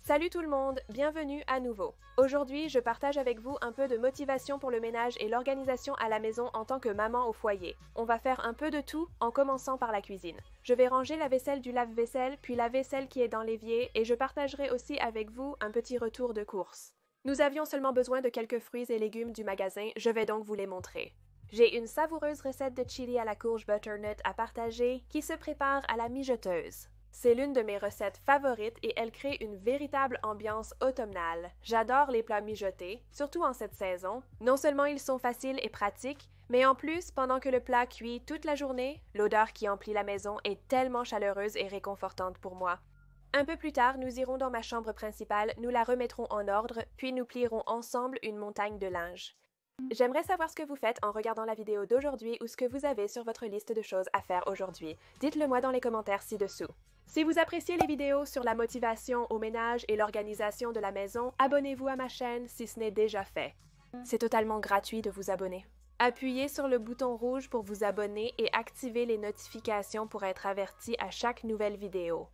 Salut tout le monde, bienvenue à nouveau. Aujourd'hui, je partage avec vous un peu de motivation pour le ménage et l'organisation à la maison en tant que maman au foyer. On va faire un peu de tout en commençant par la cuisine. Je vais ranger la vaisselle du lave-vaisselle, puis la vaisselle qui est dans l'évier et je partagerai aussi avec vous un petit retour de course. Nous avions seulement besoin de quelques fruits et légumes du magasin, je vais donc vous les montrer. J'ai une savoureuse recette de chili à la courge butternut à partager qui se prépare à la mijoteuse. C'est l'une de mes recettes favorites et elle crée une véritable ambiance automnale. J'adore les plats mijotés, surtout en cette saison. Non seulement ils sont faciles et pratiques, mais en plus, pendant que le plat cuit toute la journée, l'odeur qui emplit la maison est tellement chaleureuse et réconfortante pour moi. Un peu plus tard, nous irons dans ma chambre principale, nous la remettrons en ordre, puis nous plierons ensemble une montagne de linge. J'aimerais savoir ce que vous faites en regardant la vidéo d'aujourd'hui ou ce que vous avez sur votre liste de choses à faire aujourd'hui. Dites-le moi dans les commentaires ci-dessous. Si vous appréciez les vidéos sur la motivation au ménage et l'organisation de la maison, abonnez-vous à ma chaîne si ce n'est déjà fait. C'est totalement gratuit de vous abonner. Appuyez sur le bouton rouge pour vous abonner et activez les notifications pour être averti à chaque nouvelle vidéo.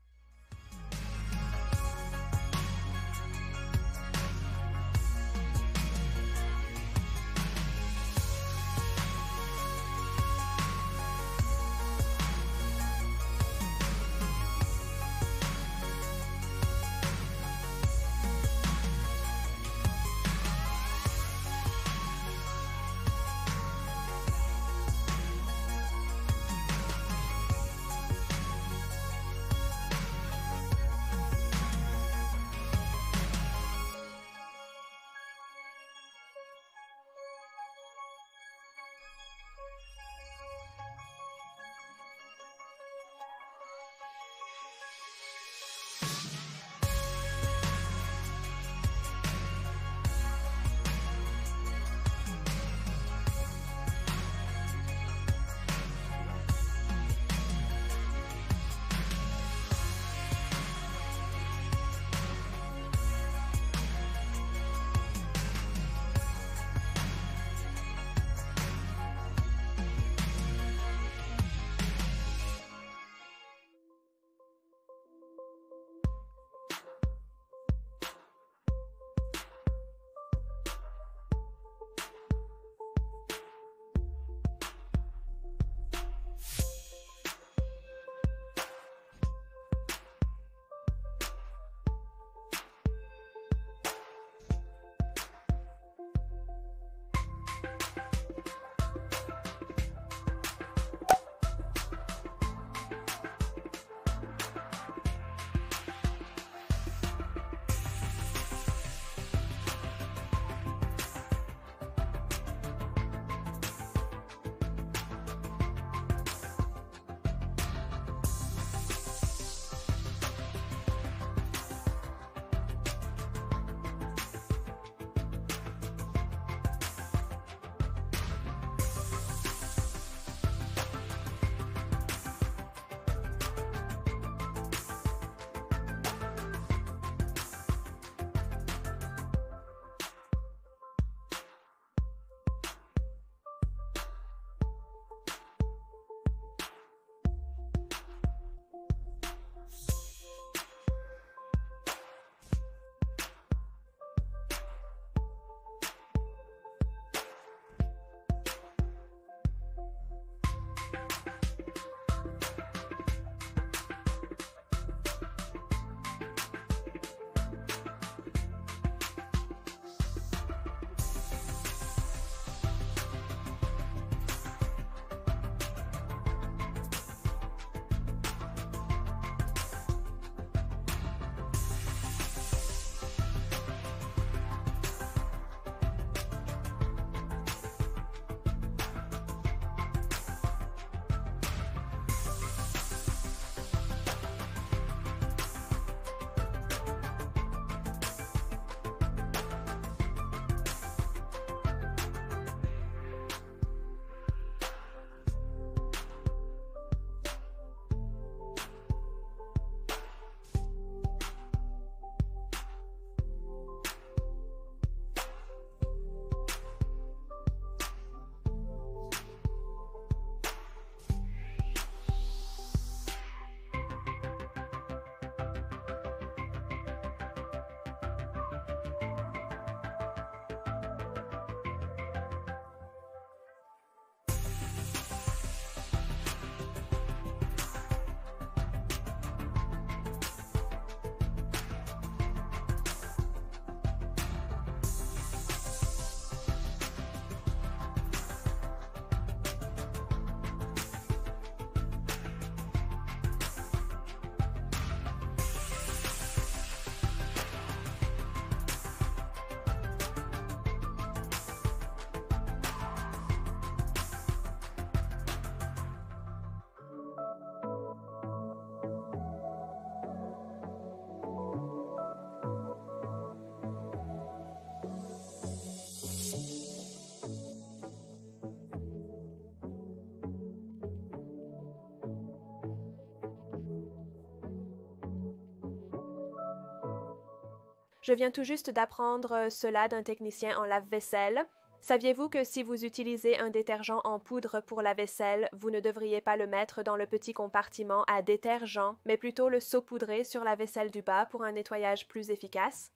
Je viens tout juste d'apprendre cela d'un technicien en lave-vaisselle. Saviez-vous que si vous utilisez un détergent en poudre pour la vaisselle, vous ne devriez pas le mettre dans le petit compartiment à détergent, mais plutôt le saupoudrer sur la vaisselle du bas pour un nettoyage plus efficace?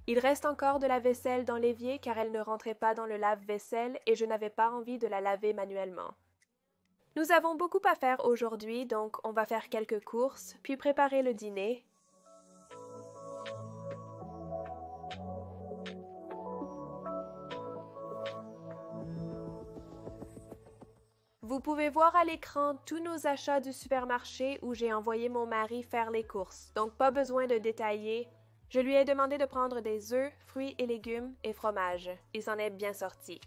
Il reste encore de la vaisselle dans l'évier car elle ne rentrait pas dans le lave-vaisselle et je n'avais pas envie de la laver manuellement. Nous avons beaucoup à faire aujourd'hui, donc on va faire quelques courses, puis préparer le dîner. Vous pouvez voir à l'écran tous nos achats du supermarché où j'ai envoyé mon mari faire les courses, donc pas besoin de détailler. Je lui ai demandé de prendre des œufs, fruits et légumes et fromage. Il s'en est bien sorti.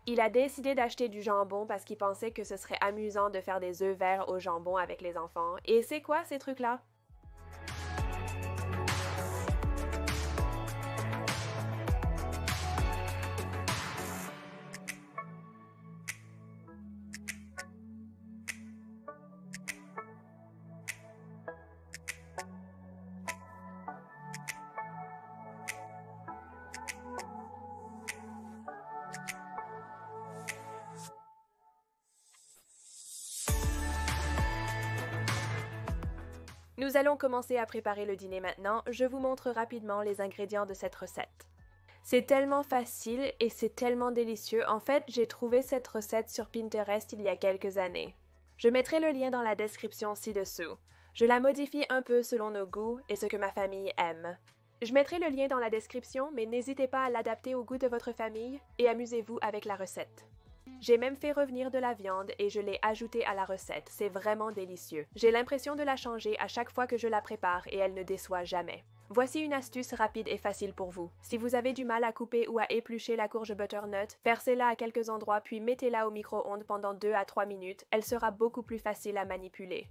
Il a décidé d'acheter du jambon parce qu'il pensait que ce serait amusant de faire des œufs verts au jambon avec les enfants. Et c'est quoi ces trucs-là? Nous allons commencer à préparer le dîner maintenant. Je vous montre rapidement les ingrédients de cette recette. C'est tellement facile et c'est tellement délicieux. En fait, j'ai trouvé cette recette sur Pinterest il y a quelques années. Je mettrai le lien dans la description ci-dessous. Je la modifie un peu selon nos goûts et ce que ma famille aime. Je mettrai le lien dans la description, mais n'hésitez pas à l'adapter au goût de votre famille et amusez-vous avec la recette. J'ai même fait revenir de la viande et je l'ai ajoutée à la recette. C'est vraiment délicieux. J'ai l'impression de la changer à chaque fois que je la prépare et elle ne déçoit jamais. Voici une astuce rapide et facile pour vous. Si vous avez du mal à couper ou à éplucher la courge butternut, percez-la à quelques endroits puis mettez-la au micro-ondes pendant 2 à 3 minutes. Elle sera beaucoup plus facile à manipuler.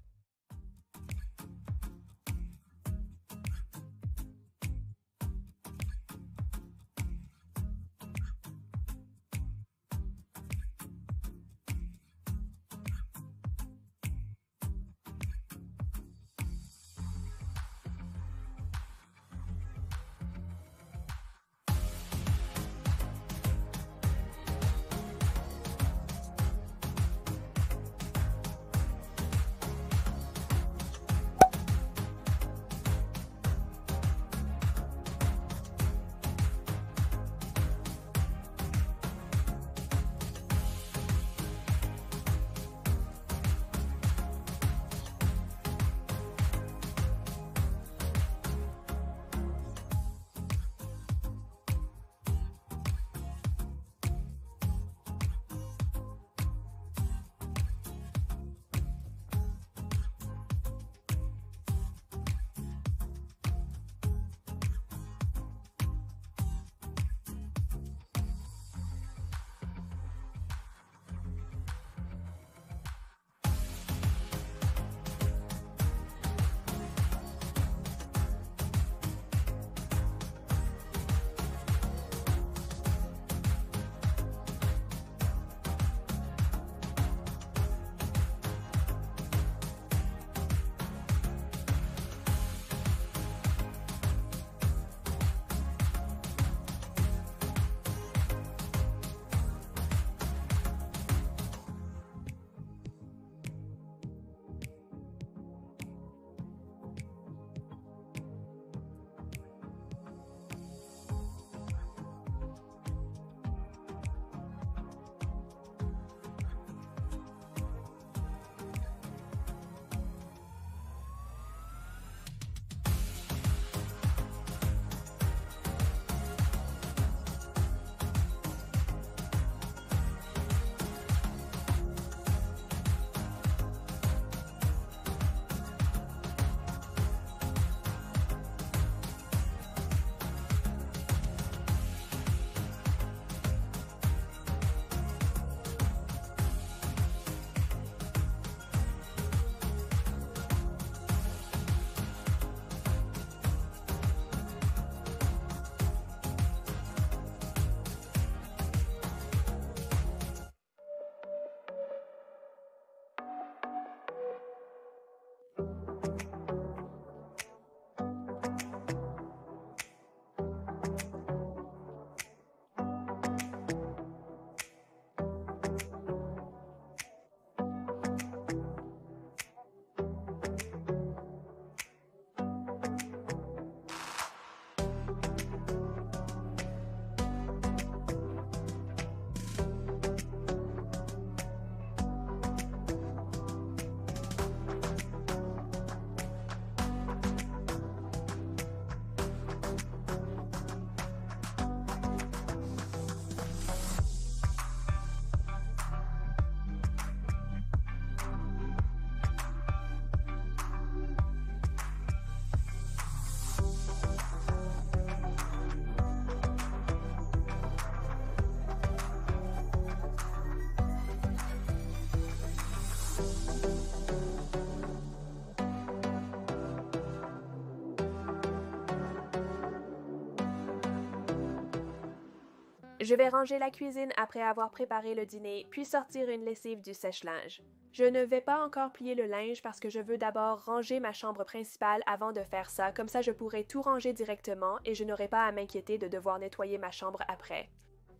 Je vais ranger la cuisine après avoir préparé le dîner, puis sortir une lessive du sèche-linge. Je ne vais pas encore plier le linge parce que je veux d'abord ranger ma chambre principale avant de faire ça, comme ça je pourrai tout ranger directement et je n'aurai pas à m'inquiéter de devoir nettoyer ma chambre après.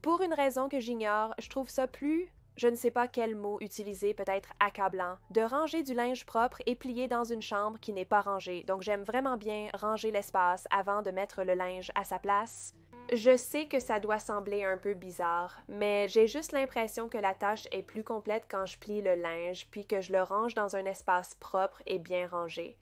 Pour une raison que j'ignore, je trouve ça plus, je ne sais pas quel mot utiliser, peut-être accablant, de ranger du linge propre et plié dans une chambre qui n'est pas rangée, donc j'aime vraiment bien ranger l'espace avant de mettre le linge à sa place. Je sais que ça doit sembler un peu bizarre, mais j'ai juste l'impression que la tâche est plus complète quand je plie le linge, puis que je le range dans un espace propre et bien rangé.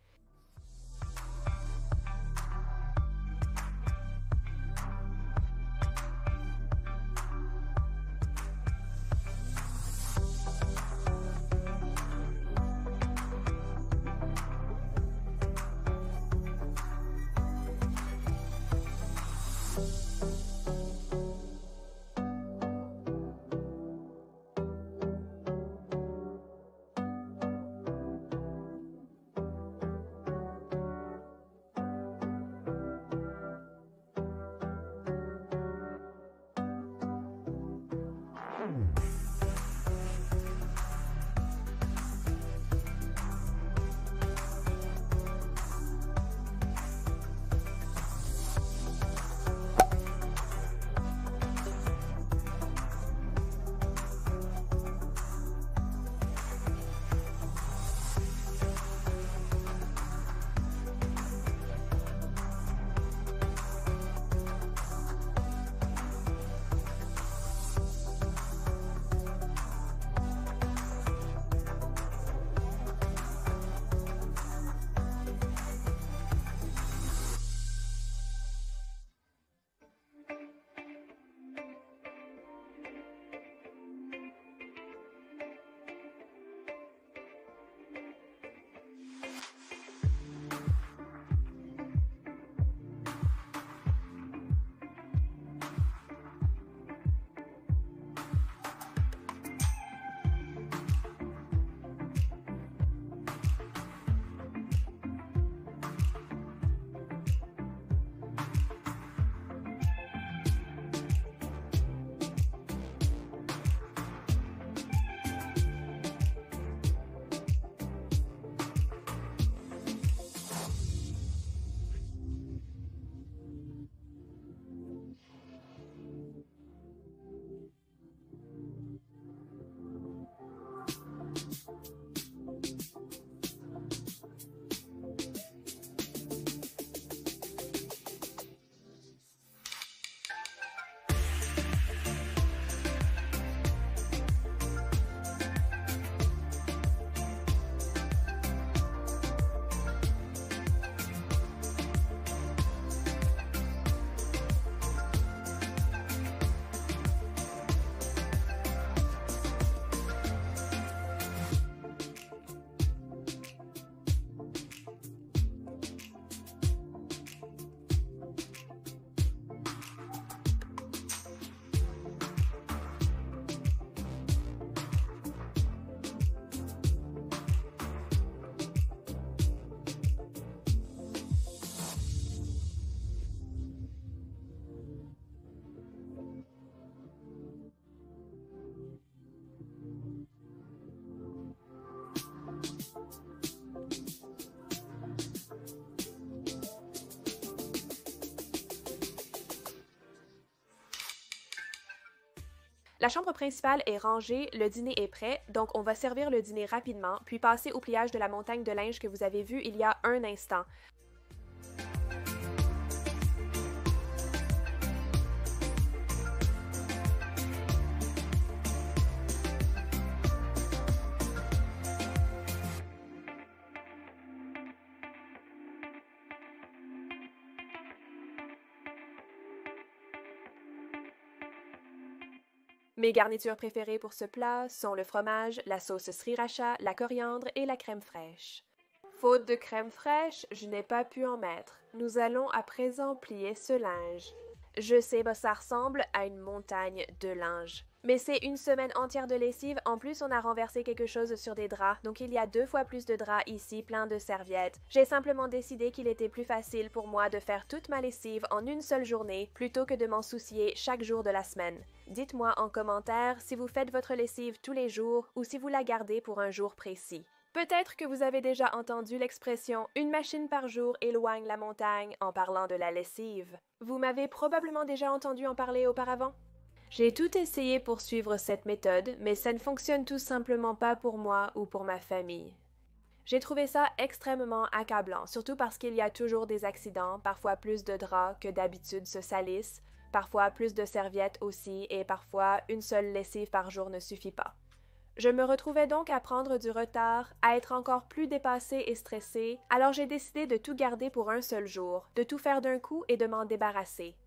La chambre principale est rangée, le dîner est prêt, donc on va servir le dîner rapidement, puis passer au pliage de la montagne de linge que vous avez vue il y a un instant. Mes garnitures préférées pour ce plat sont le fromage, la sauce sriracha, la coriandre et la crème fraîche. Faute de crème fraîche, je n'ai pas pu en mettre. Nous allons à présent plier ce linge. Je sais, bah, ça ressemble à une montagne de linge. Mais c'est une semaine entière de lessive, en plus on a renversé quelque chose sur des draps, donc il y a 2 fois plus de draps ici, plein de serviettes. J'ai simplement décidé qu'il était plus facile pour moi de faire toute ma lessive en une seule journée, plutôt que de m'en soucier chaque jour de la semaine. Dites-moi en commentaire si vous faites votre lessive tous les jours ou si vous la gardez pour un jour précis. Peut-être que vous avez déjà entendu l'expression « une machine par jour éloigne la montagne » en parlant de la lessive. Vous m'avez probablement déjà entendu en parler auparavant? J'ai tout essayé pour suivre cette méthode, mais ça ne fonctionne tout simplement pas pour moi ou pour ma famille. J'ai trouvé ça extrêmement accablant, surtout parce qu'il y a toujours des accidents, parfois plus de draps que d'habitude se salissent, parfois plus de serviettes aussi, et parfois une seule lessive par jour ne suffit pas. Je me retrouvais donc à prendre du retard, à être encore plus dépassée et stressée, alors j'ai décidé de tout garder pour un seul jour, de tout faire d'un coup et de m'en débarrasser.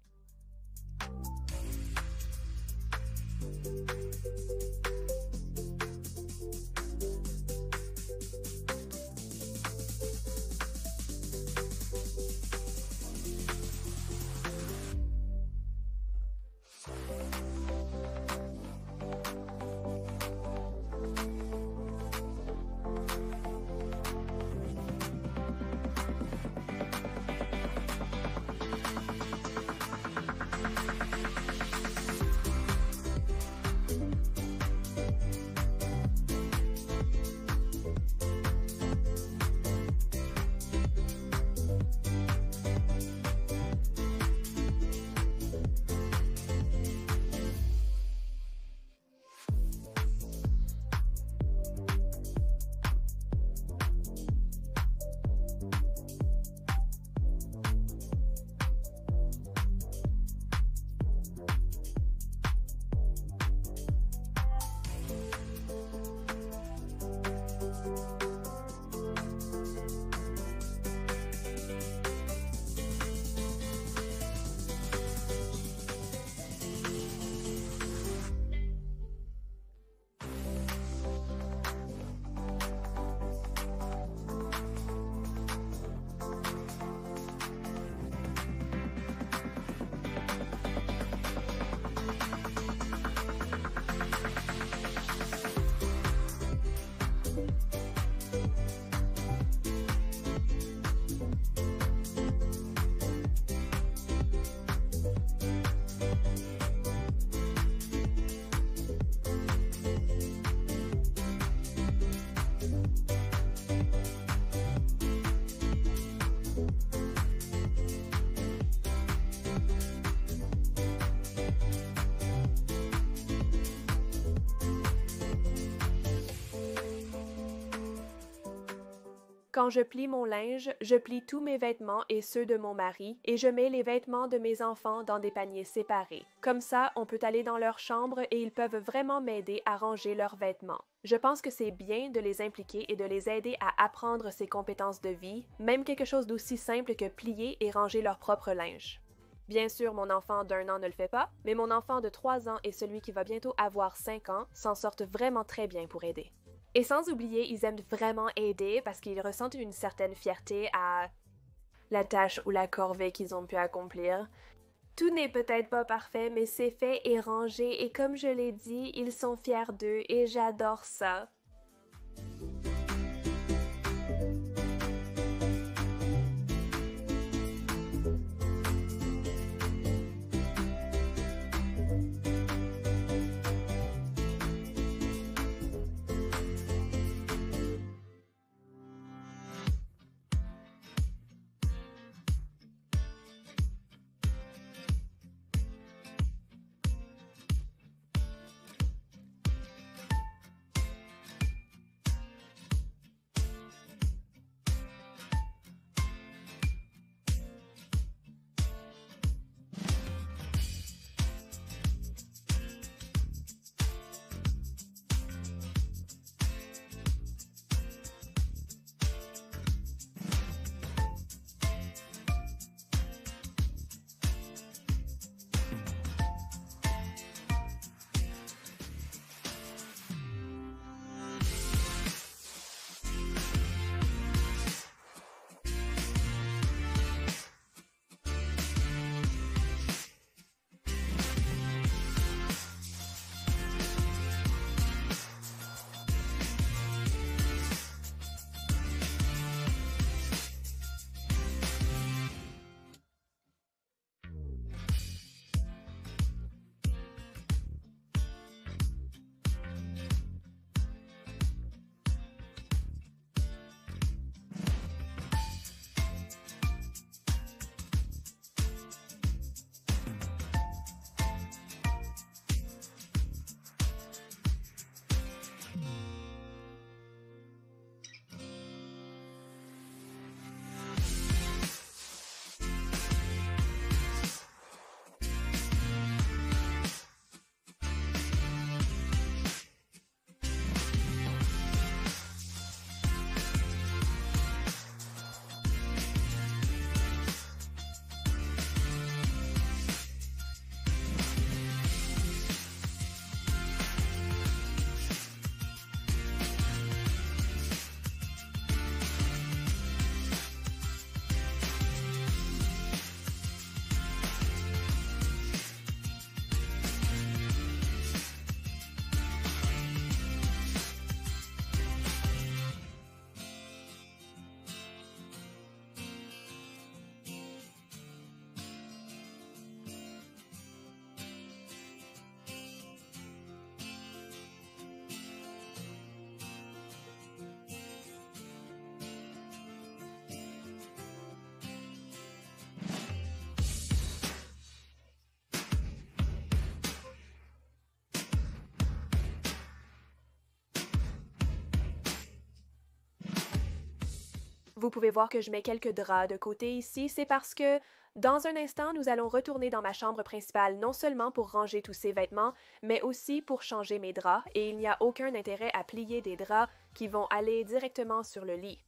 Quand je plie mon linge, je plie tous mes vêtements et ceux de mon mari, et je mets les vêtements de mes enfants dans des paniers séparés. Comme ça, on peut aller dans leur chambre et ils peuvent vraiment m'aider à ranger leurs vêtements. Je pense que c'est bien de les impliquer et de les aider à apprendre ces compétences de vie, même quelque chose d'aussi simple que plier et ranger leur propre linge. Bien sûr, mon enfant d'1 an ne le fait pas, mais mon enfant de 3 ans et celui qui va bientôt avoir 5 ans s'en sortent vraiment très bien pour aider. Et sans oublier, ils aiment vraiment aider parce qu'ils ressentent une certaine fierté à la tâche ou la corvée qu'ils ont pu accomplir. Tout n'est peut-être pas parfait, mais c'est fait et rangé, et comme je l'ai dit, ils sont fiers d'eux et j'adore ça. Vous pouvez voir que je mets quelques draps de côté ici, c'est parce que dans un instant, nous allons retourner dans ma chambre principale non seulement pour ranger tous ces vêtements, mais aussi pour changer mes draps, et il n'y a aucun intérêt à plier des draps qui vont aller directement sur le lit.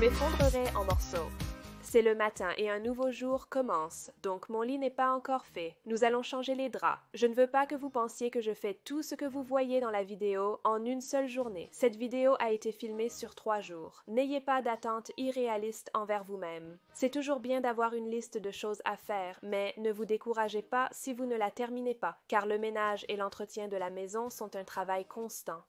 M'effondrerai en morceaux. C'est le matin et un nouveau jour commence, donc mon lit n'est pas encore fait. Nous allons changer les draps. Je ne veux pas que vous pensiez que je fais tout ce que vous voyez dans la vidéo en une seule journée. Cette vidéo a été filmée sur 3 jours. N'ayez pas d'attente irréaliste envers vous-même. C'est toujours bien d'avoir une liste de choses à faire, mais ne vous découragez pas si vous ne la terminez pas, car le ménage et l'entretien de la maison sont un travail constant.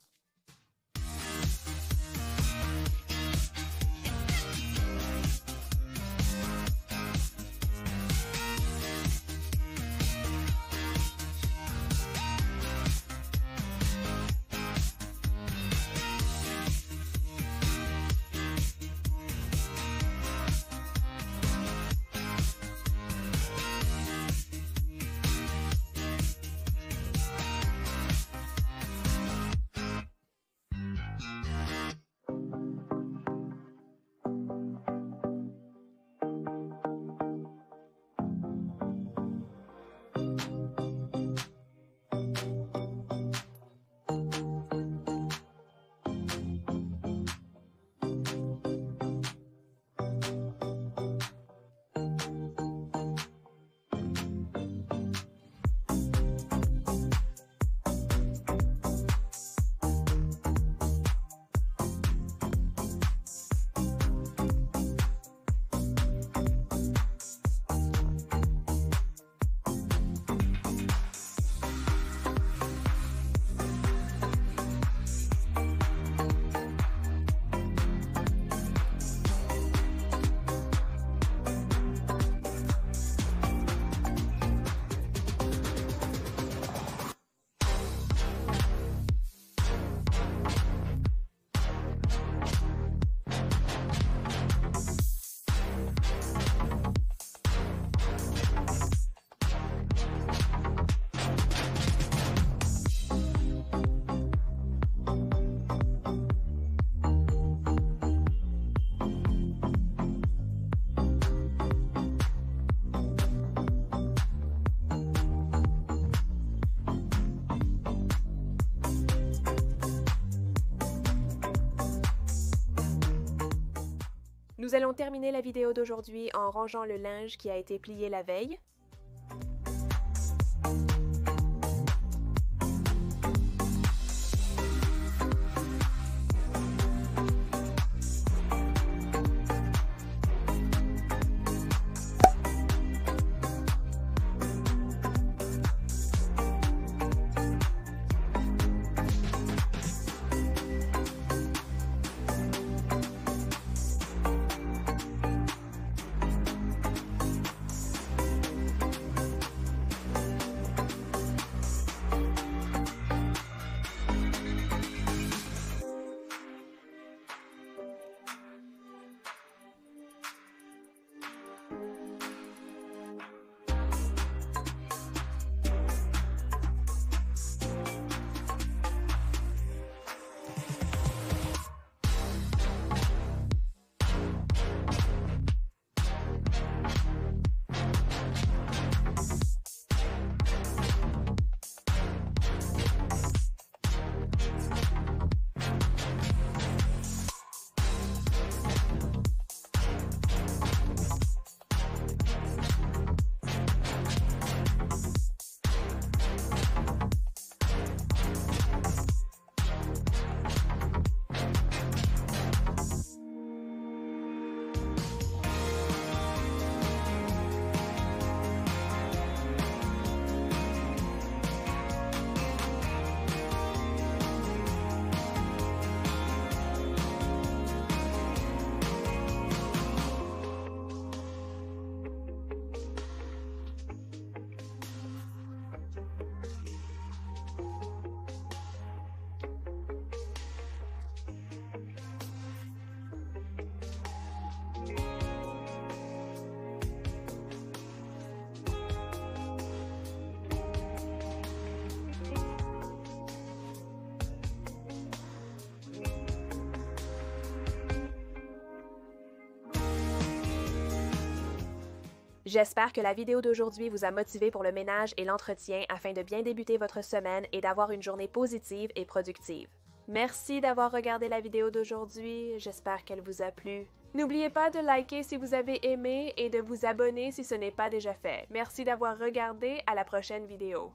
Nous allons terminer la vidéo d'aujourd'hui en rangeant le linge qui a été plié la veille. J'espère que la vidéo d'aujourd'hui vous a motivé pour le ménage et l'entretien afin de bien débuter votre semaine et d'avoir une journée positive et productive. Merci d'avoir regardé la vidéo d'aujourd'hui, j'espère qu'elle vous a plu. N'oubliez pas de liker si vous avez aimé et de vous abonner si ce n'est pas déjà fait. Merci d'avoir regardé, à la prochaine vidéo.